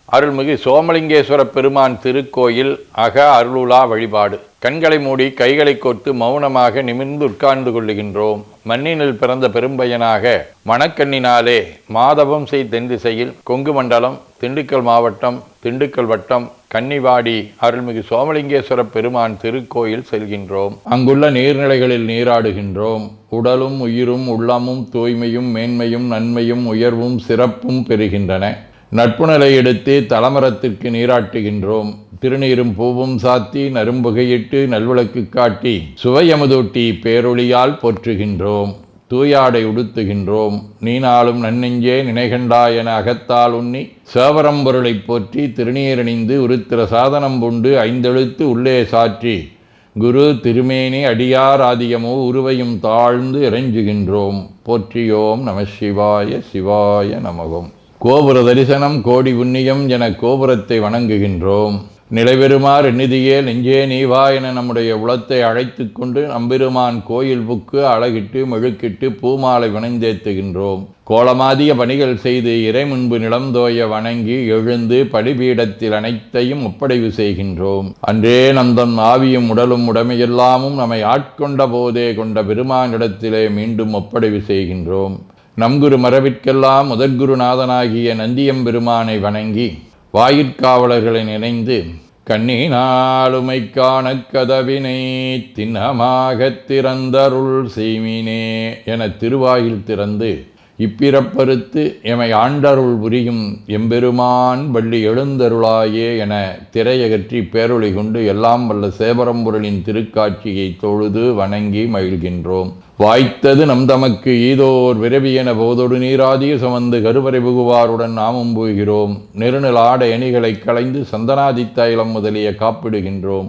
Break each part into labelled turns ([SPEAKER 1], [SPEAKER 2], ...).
[SPEAKER 1] அருள்மிகு சோமலிங்கேஸ்வர பெருமான் திருக்கோயில் அக அருளுலா வழிபாடு. கண்களை மூடி கைகளை கோர்த்து மௌனமாக நிமிர்ந்து உட்கார்ந்து கொள்ளுகின்றோம். மண்ணினில் பிறந்த பெரும்பயனாக மணக்கண்ணினாலே மாதவம் செய் தென் திசையில் கொங்கு மண்டலம் திண்டுக்கல் மாவட்டம் திண்டுக்கல் வட்டம் கன்னிவாடி அருள்மிகு சோமலிங்கேஸ்வர பெருமான் திருக்கோயில் செல்கின்றோம். அங்குள்ள நீர்நிலைகளில் நீராடுகின்றோம். உடலும் உயிரும் உள்ளமும் தூய்மையும் மேன்மையும் நன்மையும் உயர்வும் சிறப்பும் பெறுகின்றன. நட்புணலை எடுத்து தலமரத்திற்கு நீராட்டுகின்றோம். திருநீரும் பூவும் சாத்தி நரும்புகையிட்டு நல்விளக்கு காட்டி சுவையமுதூட்டி பேரொளியால் போற்றுகின்றோம். தூயாடை உடுத்துகின்றோம். நீனாலும் நன்னெஞ்சே நினைகண்டாய் என அகத்தால் உண்ணி சேவரம்பொருளை போற்றி திருநீரணிந்து உருத்திர சாதனம் பூண்டு ஐந்தெழுத்து உள்ளே சாற்றி குரு திருமேனி அடியார் ஆதியமோ உருவையும் தாழ்ந்து இறைஞ்சுகின்றோம். போற்றியோம் நம சிவாய சிவாய நமகம். கோபுர தரிசனம் கோடி புண்ணியம் என கோபுரத்தை வணங்குகின்றோம். நிலைபெறுமாறு நிதியே நெஞ்சே நீவா என நம்முடைய உளத்தை அழைத்து கொண்டு நம்பெருமான் கோயில் புக்கு அழகிட்டு மெழுக்கிட்டு பூமாலை வணந்தேத்துகின்றோம். கோலமாதிய பணிகள் செய்து இறை முன்பு நிலந்தோய வணங்கி எழுந்து படிபீடத்தில் அனைத்தையும் ஒப்படைவு செய்கின்றோம். அன்றே நந்தன் ஆவியும் உடலும் உடமையெல்லாமும் நம்மை ஆட்கொண்ட போதே கொண்ட பெருமானிடத்திலே மீண்டும் ஒப்படைவு செய்கின்றோம். நம் குரு மரபிற்கெல்லாம் முதற்குருநாதனாகிய நந்தியம்பெருமானை வணங்கி வாயிற்காவலர்களை நினைந்து கண்ணினாலுமை காண கதவினை திண்ணமாகத் திறந்தருள் செய்மினே என திருவாயில் திறந்து இப்பிறப்பறுத்து எமை ஆண்டருள் புரியும் எம்பெருமான் வள்ளி எழுந்தருளாயே என திரையகற்றி பேரொளி கொண்டு எல்லாம் வல்ல சேபரம்பொருளின் திருக்காட்சியை தொழுது வணங்கி மகிழ்கின்றோம். வாய்த்தது நம் தமக்கு ஈதோர் விரவி என போதொடு நீராதிய சுமந்து கருவறை புகுவாருடன் நாமும் போகிறோம். நெருநல் ஆடை அணிகளை களைந்து சந்தனாதி தைலம் முதலிய காப்பிடுகின்றோம்.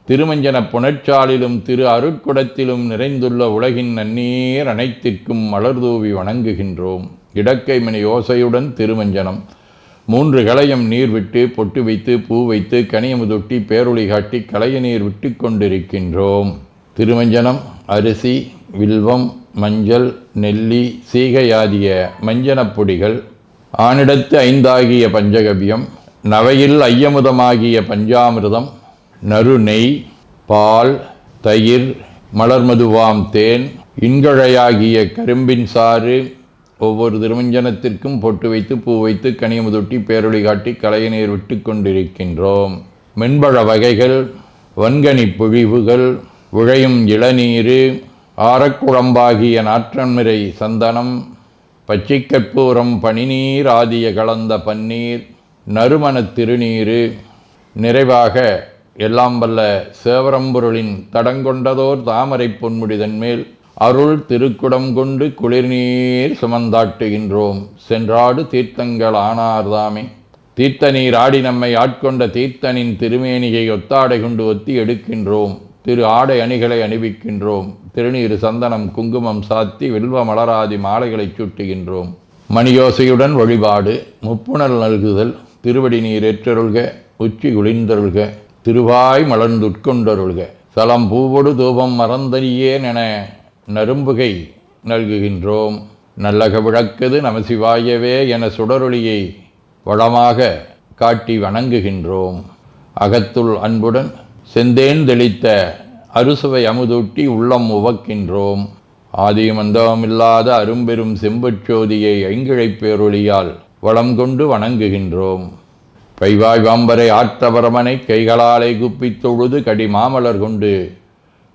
[SPEAKER 1] திருமஞ்சன புனற்சாலிலும் திரு அருட்குடத்திலும் நிறைந்துள்ள உலகின் நன்னீர் அனைத்திற்கும் மலர்தூவி வணங்குகின்றோம். இடக்கைமணி ஓசையுடன் திருமஞ்சனம் 3 களையம் நீர் விட்டு பொட்டு வைத்து பூ வைத்து கனியமுதொட்டி பேரொளி காட்டி களைய நீர் விட்டு கொண்டிருக்கின்றோம். திருமஞ்சனம் அரிசி வில்வம் மஞ்சள் நெல்லி சீகையாதிய மஞ்சனப் பொடிகள், ஆனிடத்து 5 ஆகிய பஞ்சகவியம், நவையில் ஐயமுதமாகிய பஞ்சாமிர்தம், நறு நெய், பால், தயிர், மலர்மதுவாம் தேன், இன்கழையாகிய கரும்பின் சாறு ஒவ்வொரு திருமஞ்சனத்திற்கும் பொட்டு வைத்து பூ வைத்து கனியமுதொட்டி பேரொளி காட்டி களைய நீர் விட்டு கொண்டிருக்கின்றோம். மென்பழ வகைகள், வன்கனி பொழிவுகள், உழையும் இளநீர், ஆரக்குழம்பாகிய நாற்றன்மிரை சந்தனம், பச்சைக்கற்பூரம் பனிநீர் ஆதிய கலந்த பன்னீர், நறுமணத் திருநீர், நிறைவாக எல்லாம் வல்ல சேவரம்பொருளின் தடங்கொண்டதோர் தாமரை பொன்முடிதன் மேல் அருள் திருக்குடம் கொண்டு குளிர்நீர் சுமந்தாட்டுகின்றோம். சென்றாடு தீர்த்தங்கள் ஆனார்தாமே. தீர்த்த நீர் ஆடி நம்மை ஆட்கொண்ட தீர்த்தனின் திருமேனியை ஒத்தாடை கொண்டு ஒத்தி எடுக்கின்றோம். திரு ஆடை அணிகளை அணிவிக்கின்றோம். திருநீர் சந்தனம் குங்குமம் சாத்தி வில்வ மலராதி மாலைகளை சூட்டுகின்றோம். மணியோசையுடன் வழிபாடு. முப்புணல் நல்குதல். திருவடி நீர் ஏற்றருள்க. உச்சி குளிர்ந்தருள்க. திருவாய் மலர்ந்துட்கொண்டருள்க. சலம் பூவொடு தூபம் மறந்தறியேன் என நரும்புகை நல்குகின்றோம். நல்லக விளக்குது நமசிவாயவே என சுடரொளியை வளமாக காட்டி வணங்குகின்றோம். அகத்துள் அன்புடன் செந்தேன் தெளித்த அறுசுவை அமுதூட்டி உள்ளம் உவக்கின்றோம். ஆதியும் அந்தமில்லாத அரும்பெரும் செம்புச்சோதியை ஐங்கிழைப் பேரொளியால் வளம் கொண்டு வணங்குகின்றோம். பைவாய் வாம்பரை ஆற்றபரமனை கைகளாலை குப்பித் தொழுது கடி மாமலர் கொண்டு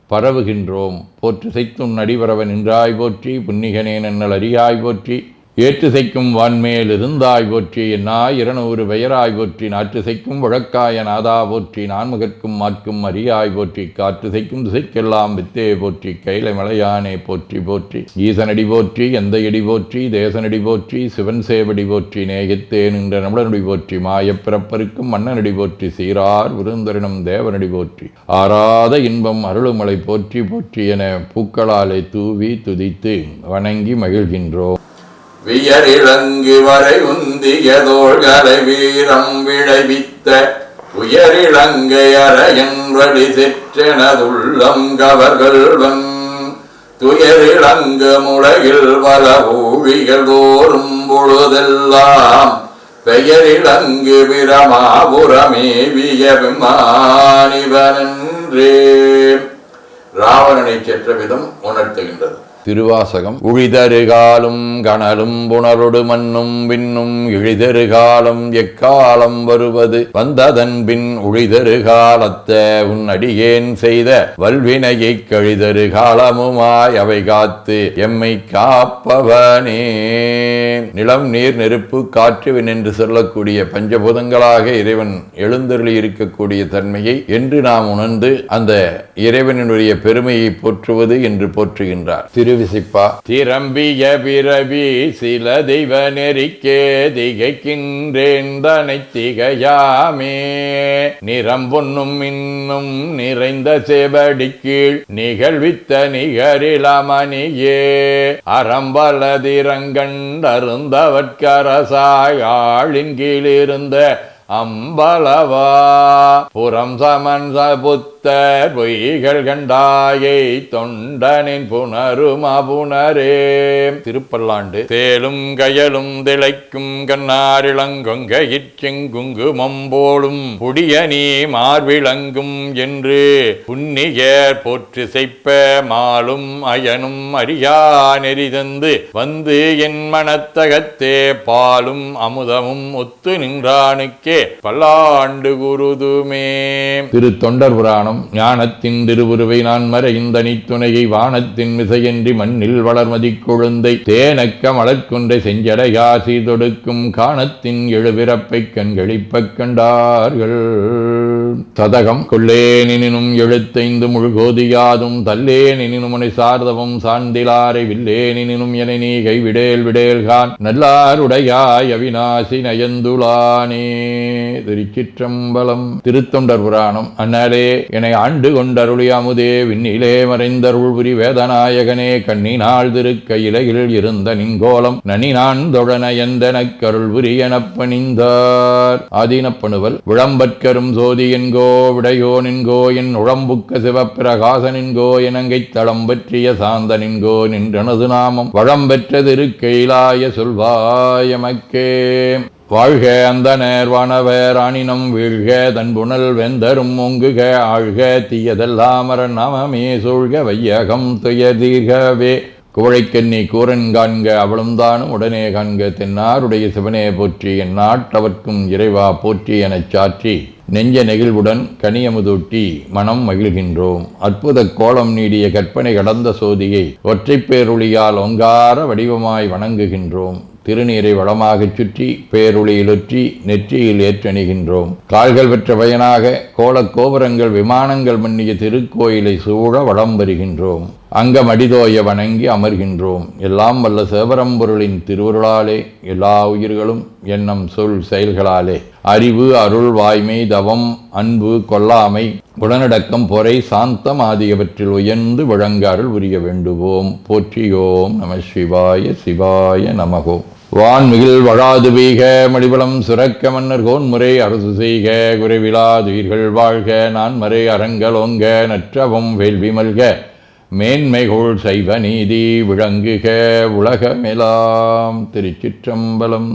[SPEAKER 1] பரவுகின்றோம். போற்று செய்தும் நடிபரவன் நின்றாய் போற்றி. புன்னிகனே நன்னல் அறியாய் போற்றி. ஏற்று செய்க்கும் வான்மேல் இருந்தாய் போற்றி. என்னாய் 200 பெயராய் போற்றி. நாற்று செய்க்கும் வழக்காய நாதா போற்றி. நான்முகற்கும் மாற்கும் அறியாய் போற்றி. காற்று செய்க்கும் திசைக்கெல்லாம் வித்தே போற்றி. கைலை மலையானே போற்றி போற்றி. ஈசனடி போற்றி. எந்தையடி போற்றி. தேசனடி போற்றி. சிவன் சேவடி போற்றி. நேயத்தே நின்ற நம்மளனடி போற்றி. மாயப்பிறப்பருக்கும் மன்னனடி போற்றி. சீரார் விருந்தரினம் தேவனடி போற்றி. ஆராத இன்பம் அருளுமலை போற்றி போற்றி என பூக்களாலே தூவி துதித்து வணங்கி மகிழ்கின்றோம்.
[SPEAKER 2] வியரிழங்கு வரை உந்திய தோள்களை வீரம் விளைவித்த உயரிழங்கை அறையன்றடி செற்றெனதுள்ளம் கவர்கள்வன் துயரிழங்கு முளையில் பல ஊழிகள் தோறும் பொழுதெல்லாம் பெயரிலங்கு பிரமாபுரமேவிய விமானிவனன்றே. ராவணனை சென்ற விதம் உணர்த்துகின்றது.
[SPEAKER 1] திருவாசகம். உழிதருகாலும் கனலும் புனரொடு மண்ணும் விண்ணும் இழிதருகாலம் எக்காலம் வருவது வந்ததன் பின் உழிதருகாலத்த உன் அடியேன் செய்த வல்வினையை கழிதருகாலமுமாய் அவை காத்து எம்மை காப்பவனே. நிலம் நீர் நெருப்பு காற்றுவின் என்று சொல்லக்கூடிய பஞ்சபூதங்களாக இறைவன் எழுந்தருளி இருக்கக்கூடிய தன்மையை என்று நாம் உணர்ந்து அந்த இறைவனுடைய பெருமையை போற்றுவது என்று போற்றுகின்றார். திருவிசிப்பா. திரம்பிய பிறவி சில தெய்வ நெறிக்கே திகைக்கின்றேன் தனை திகையாமே நிறம் பொன்னும் இன்னும் நிறைந்த சேவடி கீழ் நிகழ்வித்த நிகரிலமணியே அறம்பலதிரங்கண்டருந்தவற்கரசாய் ஆளின் கீழிருந்த அம்பலவா புறம் சமன் புத்தர் பொய்கள் கண்டாயை தொண்டனின் புனருமா புனரே. திருப்பல்லாண்டு. தேலும் கயலும் திளைக்கும் கண்ணாரிளங்கொங்க இச்செங்குங்குமம் போலும் புடிய நீ மார்பிளங்கும் என்று புன்னியர் போற்று செய்ப்ப மாலும் அயனும் அறியா நெறிதந்து வந்து என் மனத்தகத்தே பாலும் அமுதமும் ஒத்து நின்றானுக்கே பல்லாண்டு குருதுமே. திரு தொண்டர் புராணம். ஞானத்தின் திருவுருவை நான் மறைந்த துணையை வானத்தின் மிசையின்றி மண்ணில் வளர்மதி கொழுந்தை தேனக்க மலர்கொன்றை செஞ்சடையாசி தொடுக்கும் காணத்தின் எழுபிறப்பை கண்களிப்ப கண்டார்கள். சதகம். கொள்ளேனினும் எழுத்தைந்து முழுகோதியாதும் தல்லேனினும் உனை சார்தவும் சார்ந்திலாரை வில்லேனினும் என நீ கைவிடேல் விடேல்கான் நல்லாருடையாய் அவிநாசி நயந்துளானே. திருச்சிற்றம்பலம். திருத்தொண்டர் புராணம். அண்ணலே என்னை ஆண்டு கொண்டருளி அமுதே விண்ணிலே மறைந்தருள் புரி வேதநாயகனே கண்ணினாள் திருக்கையிலையில் இருந்த நின்கோலம் நனினான் தொழன எந்தனக் கருள் புரி எனப் பணிந்தார். ஆதீனப்பணுவல். விளம்பற்கரும் சோதி என்கோ விடையோ நின்கோ என் உழம்புக்க சிவப்பிரகாச நின்கோ எனங்கை தளம் பற்றிய சாந்த நின்கோ நின்றனது நாமம் வளம்பெற்ற திருக்கையிலாய சொல்வாயமக்கே. வாழ்க அந்த நேர்வானவர் ஆணினம் வீழ்க தன்புணல் வெந்தரும் ஒங்குக ஆழ்க தீயதெல்லாமர நாமமே சூழ்க வையகம் துயதீர்கவே. குவழைக்கண்ணி கூரன் காண்க அவளும் தானும் உடனே காண்க தென்னாருடைய சிவனே போற்றி என் நாட்டவர்க்கும் இறைவா போற்றி எனச் சாற்றி நெஞ்ச நெகிழ்வுடன் கனியமுதூட்டி மனம் மகிழ்கின்றோம். அற்புத கோலம் நீடிய கற்பனை கடந்த சோதியை ஒற்றைப் பேருளியால் ஒங்கார வடிவமாய் வணங்குகின்றோம். திருநீரை வளமாகச் சுற்றி பேருளியிலொற்றி நெற்றியில் ஏற்றணிகின்றோம். கால்கள் பெற்ற பயனாக கோலக் கோபுரங்கள் விமானங்கள் மன்னிய திருக்கோயிலை சூழ வளம் வருகின்றோம். அங்கமடிதோய வணங்கி அமர்கின்றோம். எல்லாம் வல்ல சிவபரம்பொருளின் திருவருளாலே எல்லா உயிர்களும் எண்ணம் சொல் செயல்களாலே அறிவு அருள் வாய்மை தவம் அன்பு கொல்லாமை குணநடக்கம் பொறை சாந்தம் ஆகியவற்றில் உயர்ந்து வழங்க அருள் புரிய வேண்டுவோம். போற்றியோம் நம சிவாய சிவாய நமகோம். வான்மிகில் வழாது வீக மடிவளம் சுரக்க மன்னர் கோன்முறை அரசு செய்க குறைவிலாதுயிர்கள் வாழ்க நான் மறை அறங்கலோங்க நற்றவம் வேள்வி மல்க மேன்மைகோள் சைவ நீதி விளங்குக உலகமெலாம். திருச்சிற்றம்பலம்.